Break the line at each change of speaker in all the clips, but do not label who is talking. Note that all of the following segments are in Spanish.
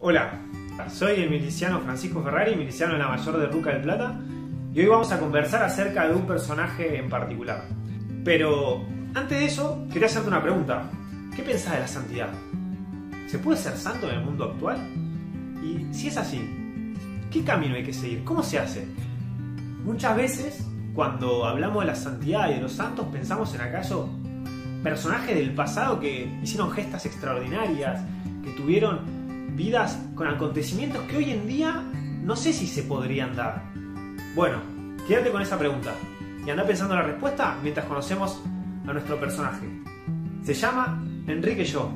Hola, soy el miliciano Francisco Ferrari, miliciano en la Mayor de Ruca del Plata, y hoy vamos a conversar acerca de un personaje en particular. Pero antes de eso, quería hacerte una pregunta. ¿Qué pensás de la santidad? ¿Se puede ser santo en el mundo actual? Y si es así, ¿qué camino hay que seguir? ¿Cómo se hace? Muchas veces, cuando hablamos de la santidad y de los santos, pensamos en acaso personajes del pasado que hicieron gestas extraordinarias, que tuvieron vidas con acontecimientos que hoy en día no sé si se podrían dar. Bueno, quédate con esa pregunta y anda pensando en la respuesta mientras conocemos a nuestro personaje. Se llama Enrique Yo.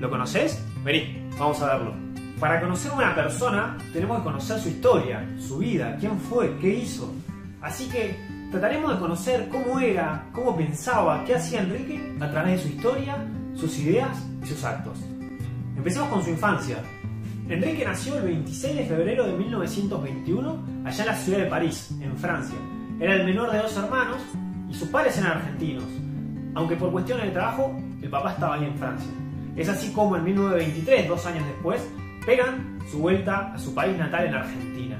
¿Lo conoces? Vení, vamos a verlo. Para conocer a una persona tenemos que conocer su historia, su vida, quién fue, qué hizo. Así que trataremos de conocer cómo era, cómo pensaba, qué hacía Enrique a través de su historia, sus ideas y sus actos. Empecemos con su infancia. Enrique nació el 26 de febrero de 1921 allá en la ciudad de París, en Francia. Era el menor de dos hermanos y sus padres eran argentinos, aunque por cuestiones de trabajo el papá estaba ahí en Francia. Es así como en 1923, 2 años después, pegan su vuelta a su país natal en Argentina.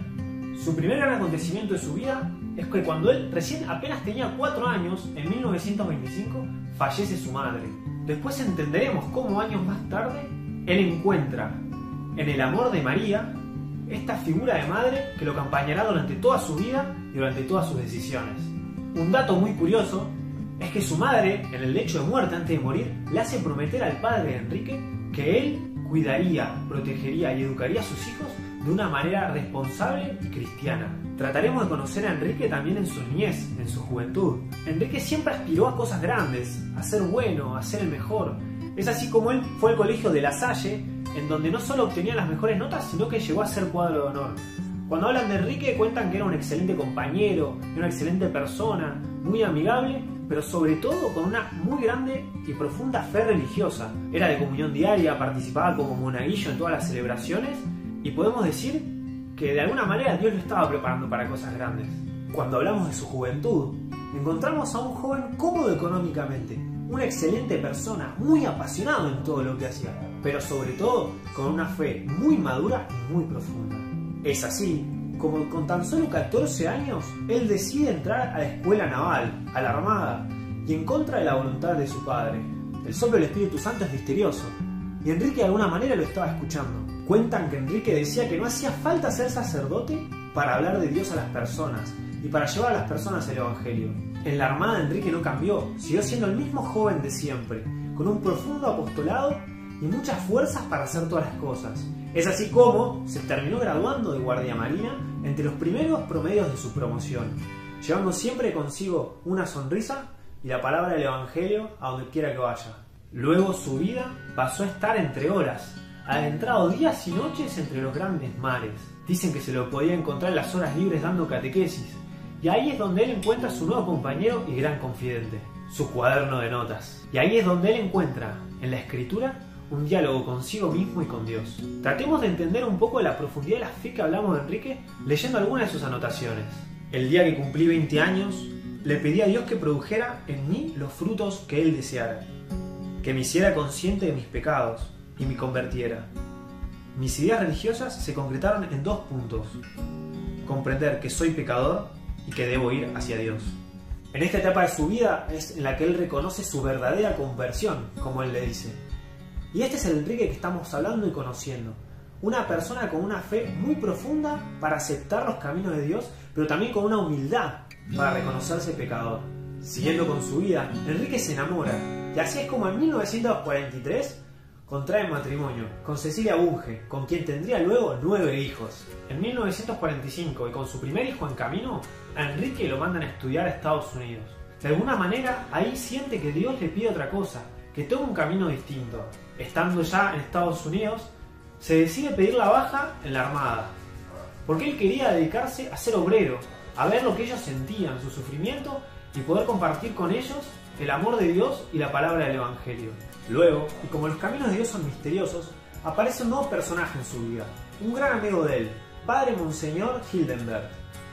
Su primer gran acontecimiento de su vida es que cuando él recién apenas tenía 4 años, en 1925, fallece su madre. Después entenderemos cómo años más tarde él encuentra en el amor de María esta figura de madre que lo acompañará durante toda su vida y durante todas sus decisiones. Un dato muy curioso es que su madre, en el lecho de muerte antes de morir, le hace prometer al padre de Enrique que él cuidaría, protegería y educaría a sus hijos de una manera responsable y cristiana. Trataremos de conocer a Enrique también en su niñez, en su juventud. Enrique siempre aspiró a cosas grandes, a ser bueno, a ser el mejor. Es así como él fue al colegio de La Salle, en donde no solo obtenía las mejores notas, sino que llegó a ser cuadro de honor. Cuando hablan de Enrique cuentan que era un excelente compañero, una excelente persona, muy amigable, pero sobre todo con una muy grande y profunda fe religiosa. Era de comunión diaria, participaba como monaguillo en todas las celebraciones y podemos decir que de alguna manera Dios lo estaba preparando para cosas grandes. Cuando hablamos de su juventud, encontramos a un joven cómodo económicamente, una excelente persona, muy apasionado en todo lo que hacía, pero sobre todo con una fe muy madura y muy profunda. Es así como con tan solo 14 años, él decide entrar a la escuela naval, a la armada, y en contra de la voluntad de su padre. El soplo del Espíritu Santo es misterioso, y Enrique de alguna manera lo estaba escuchando. Cuentan que Enrique decía que no hacía falta ser sacerdote para hablar de Dios a las personas, y para llevar a las personas el Evangelio. En la armada Enrique no cambió, siguió siendo el mismo joven de siempre, con un profundo apostolado y muchas fuerzas para hacer todas las cosas. Es así como se terminó graduando de guardia marina entre los primeros promedios de su promoción, llevando siempre consigo una sonrisa y la palabra del Evangelio a donde quiera que vaya. Luego su vida pasó a estar entre olas, adentrado días y noches entre los grandes mares. Dicen que se lo podía encontrar en las horas libres dando catequesis, y ahí es donde él encuentra a su nuevo compañero y gran confidente, su cuaderno de notas. Y ahí es donde él encuentra, en la escritura, un diálogo consigo mismo y con Dios. Tratemos de entender un poco de la profundidad de la fe que hablamos de Enrique leyendo algunas de sus anotaciones. El día que cumplí 20 años, le pedí a Dios que produjera en mí los frutos que Él deseara, que me hiciera consciente de mis pecados y me convirtiera. Mis ideas religiosas se concretaron en 2 puntos: comprender que soy pecador y que debo ir hacia Dios. En esta etapa de su vida es en la que él reconoce su verdadera conversión, como él le dice. Y este es el Enrique que estamos hablando y conociendo. Una persona con una fe muy profunda para aceptar los caminos de Dios, pero también con una humildad para reconocerse pecador. Siguiendo con su vida, Enrique se enamora, y así es como en 1943 contrae matrimonio con Cecilia Bunge, con quien tendría luego 9 hijos. En 1945, y con su primer hijo en camino, a Enrique lo mandan a estudiar a Estados Unidos. De alguna manera, ahí siente que Dios le pide otra cosa, que tome un camino distinto. Estando ya en Estados Unidos, se decide pedir la baja en la armada, porque él quería dedicarse a ser obrero, a ver lo que ellos sentían, su sufrimiento, y poder compartir con ellos el amor de Dios y la palabra del Evangelio. Luego, y como los caminos de Dios son misteriosos, aparece un nuevo personaje en su vida, un gran amigo de él, Padre Monseñor Hildenberg,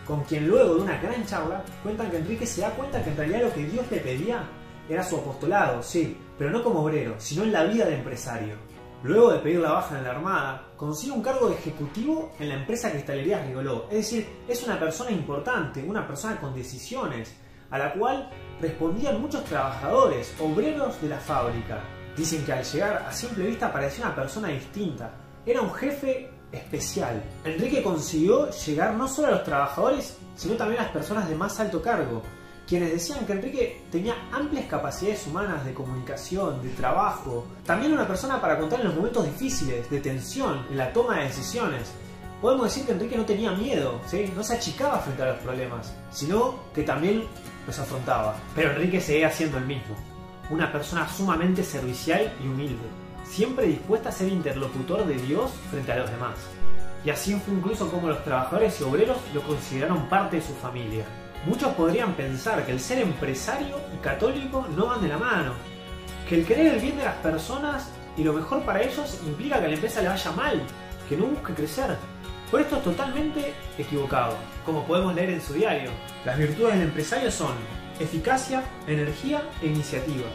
con quien luego de una gran charla cuentan que Enrique se da cuenta que en realidad lo que Dios le pedía era su apostolado, sí, pero no como obrero, sino en la vida de empresario. Luego de pedir la baja en la Armada, consigue un cargo de ejecutivo en la empresa Cristalerías Rigolot. Es decir, es una persona importante, una persona con decisiones, a la cual respondían muchos trabajadores, obreros de la fábrica. Dicen que al llegar a simple vista parecía una persona distinta. Era un jefe especial. Enrique consiguió llegar no solo a los trabajadores, sino también a las personas de más alto cargo, quienes decían que Enrique tenía amplias capacidades humanas de comunicación, de trabajo. También una persona para contar en los momentos difíciles, de tensión, en la toma de decisiones. Podemos decir que Enrique no tenía miedo, ¿sí? No se achicaba frente a los problemas, sino que también los afrontaba. Pero Enrique seguía siendo el mismo. Una persona sumamente servicial y humilde, siempre dispuesta a ser interlocutor de Dios frente a los demás. Y así fue incluso como los trabajadores y obreros lo consideraron parte de su familia. Muchos podrían pensar que el ser empresario y católico no van de la mano, que el querer el bien de las personas y lo mejor para ellos implica que a la empresa le vaya mal, que no busque crecer. Pero esto es totalmente equivocado. Como podemos leer en su diario, las virtudes del empresario son eficacia, energía e iniciativa.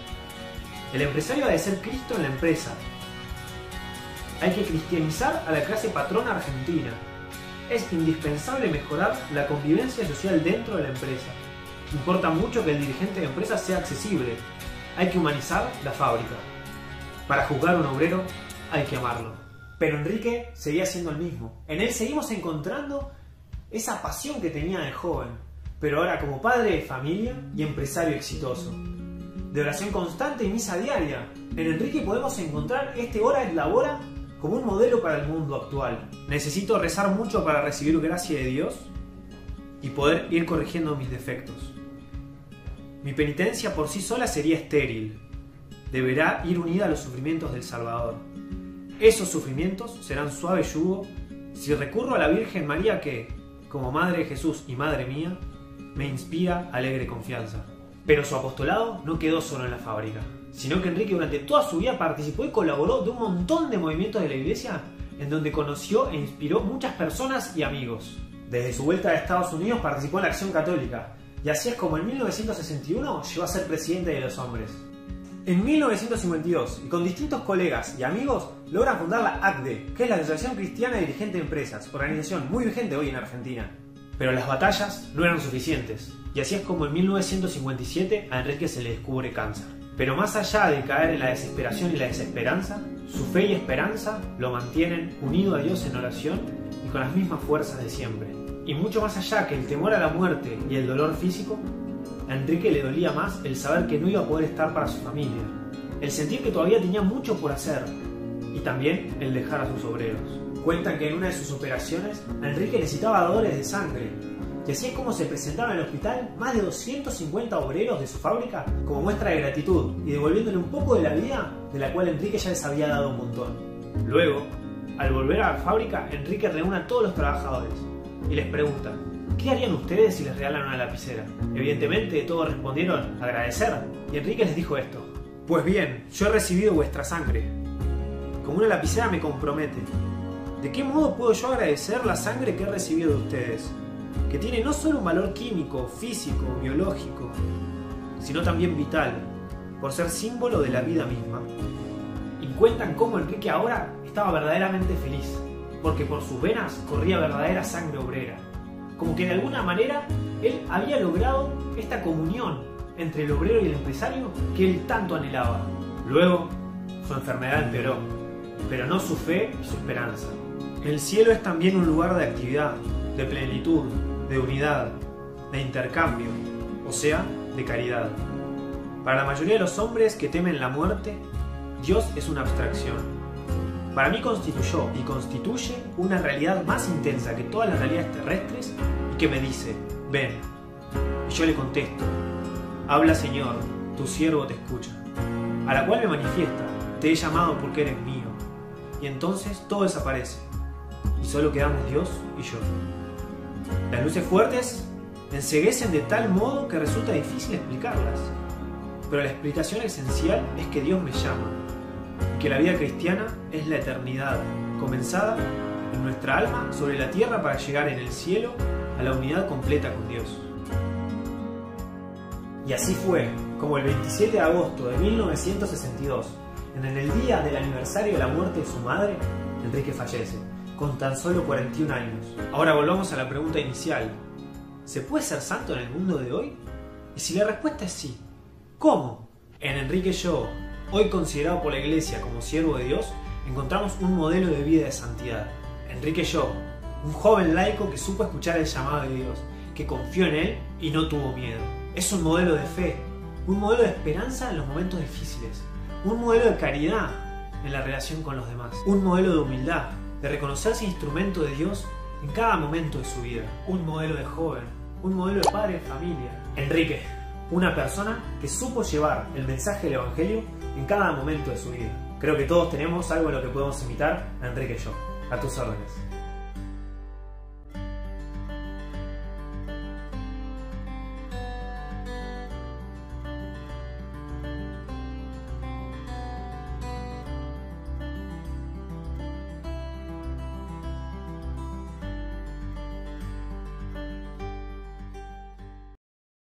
El empresario ha de ser Cristo en la empresa. Hay que cristianizar a la clase patrona argentina. Es indispensable mejorar la convivencia social dentro de la empresa. Importa mucho que el dirigente de empresa sea accesible. Hay que humanizar la fábrica. Para juzgar a un obrero hay que amarlo. Pero Enrique seguía siendo el mismo. En él seguimos encontrando esa pasión que tenía de joven, pero ahora como padre de familia y empresario exitoso. De oración constante y misa diaria, en Enrique podemos encontrar este ora et labora como un modelo para el mundo actual. Necesito rezar mucho para recibir gracia de Dios y poder ir corrigiendo mis defectos. Mi penitencia por sí sola sería estéril. Deberá ir unida a los sufrimientos del Salvador. Esos sufrimientos serán suave yugo si recurro a la Virgen María que, como Madre de Jesús y Madre mía, me inspira alegre confianza. Pero su apostolado no quedó solo en la fábrica, sino que Enrique durante toda su vida participó y colaboró de un montón de movimientos de la iglesia en donde conoció e inspiró muchas personas y amigos. Desde su vuelta a Estados Unidos participó en la Acción Católica y así es como en 1961 llegó a ser presidente de los hombres. En 1952, y con distintos colegas y amigos, logra fundar la ACDE, que es la Asociación Cristiana de Dirigentes de Empresas, organización muy vigente hoy en Argentina. Pero las batallas no eran suficientes, y así es como en 1957 a Enrique se le descubre cáncer. Pero más allá de caer en la desesperación y la desesperanza, su fe y esperanza lo mantienen unido a Dios en oración y con las mismas fuerzas de siempre. Y mucho más allá que el temor a la muerte y el dolor físico, a Enrique le dolía más el saber que no iba a poder estar para su familia, el sentir que todavía tenía mucho por hacer, y también el dejar a sus obreros. Cuentan que en una de sus operaciones, Enrique necesitaba donadores de sangre, y así es como se presentaron en el hospital más de 250 obreros de su fábrica como muestra de gratitud y devolviéndole un poco de la vida de la cual Enrique ya les había dado un montón. Luego, al volver a la fábrica, Enrique reúne a todos los trabajadores y les pregunta: ¿qué harían ustedes si les regalan una lapicera? Evidentemente todos respondieron agradecer, y Enrique les dijo esto: pues bien, yo he recibido vuestra sangre. Como una lapicera me compromete. ¿De qué modo puedo yo agradecer la sangre que he recibido de ustedes? Que tiene no solo un valor químico, físico, biológico, sino también vital, por ser símbolo de la vida misma. Y cuentan cómo Enrique ahora estaba verdaderamente feliz, porque por sus venas corría verdadera sangre obrera. Como que de alguna manera él había logrado esta comunión entre el obrero y el empresario que él tanto anhelaba. Luego, su enfermedad empeoró, pero no su fe y su esperanza. El cielo es también un lugar de actividad, de plenitud, de unidad, de intercambio, o sea, de caridad. Para la mayoría de los hombres que temen la muerte, Dios es una abstracción. Para mí constituyó y constituye una realidad más intensa que todas las realidades terrestres y que me dice: ven. Y yo le contesto: habla, Señor, tu siervo te escucha. A la cual me manifiesta: te he llamado porque eres mío. Y entonces todo desaparece y solo quedamos Dios y yo. Las luces fuertes enceguecen de tal modo que resulta difícil explicarlas, pero la explicación esencial es que Dios me llama, que la vida cristiana es la eternidad, comenzada en nuestra alma sobre la tierra para llegar en el cielo a la unidad completa con Dios. Y así fue como el 27 de agosto de 1962, En el día del aniversario de la muerte de su madre, Enrique fallece, con tan solo 41 años. Ahora volvamos a la pregunta inicial. ¿Se puede ser santo en el mundo de hoy? Y si la respuesta es sí, ¿cómo? En Enrique Shaw, hoy considerado por la Iglesia como siervo de Dios, encontramos un modelo de vida de santidad. Enrique Shaw, un joven laico que supo escuchar el llamado de Dios, que confió en Él y no tuvo miedo. Es un modelo de fe, un modelo de esperanza en los momentos difíciles, un modelo de caridad en la relación con los demás, un modelo de humildad, de reconocerse instrumento de Dios en cada momento de su vida, un modelo de joven, un modelo de padre de familia. Enrique, una persona que supo llevar el mensaje del Evangelio en cada momento de su vida. Creo que todos tenemos algo en lo que podemos imitar a Enrique Shaw. A tus órdenes.